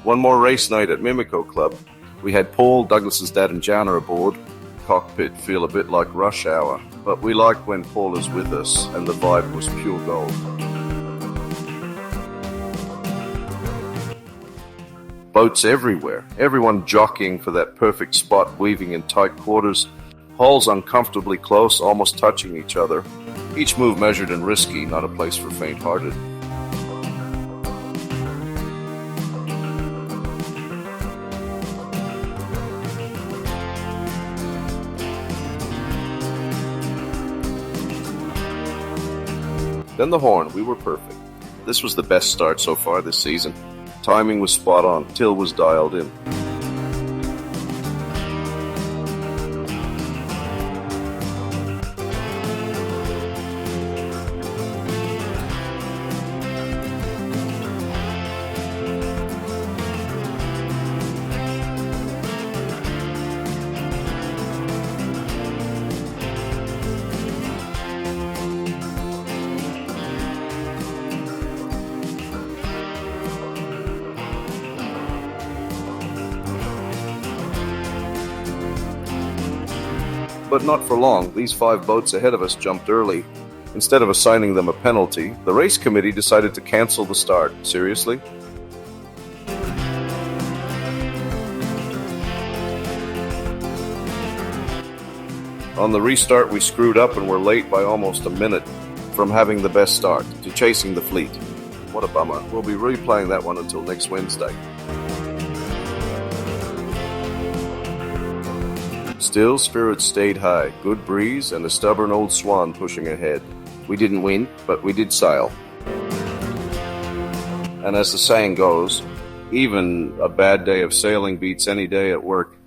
One more race night at Mimico Club. We had Paul, Douglas's dad, and Jana aboard. Cockpit feel a bit like rush hour, but we like when Paul is with us, and the vibe was pure gold. Boats everywhere, everyone jockeying for that perfect spot, weaving in tight quarters, hulls uncomfortably close, almost touching each other. Each move measured and risky, not a place for faint-hearted. Then the horn, we were perfect. This was the best start so far this season. Timing was spot on, till was dialed in. But not for long. These 5 boats ahead of us jumped early. Instead of assigning them a penalty, the race committee decided to cancel the start. Seriously? On the restart, we screwed up and were late by almost a minute, from having the best start to chasing the fleet. What a bummer. We'll be replaying that one until next Wednesday. Still, spirits stayed high, good breeze, and a stubborn old swan pushing ahead. We didn't win, but we did sail. And as the saying goes, even a bad day of sailing beats any day at work.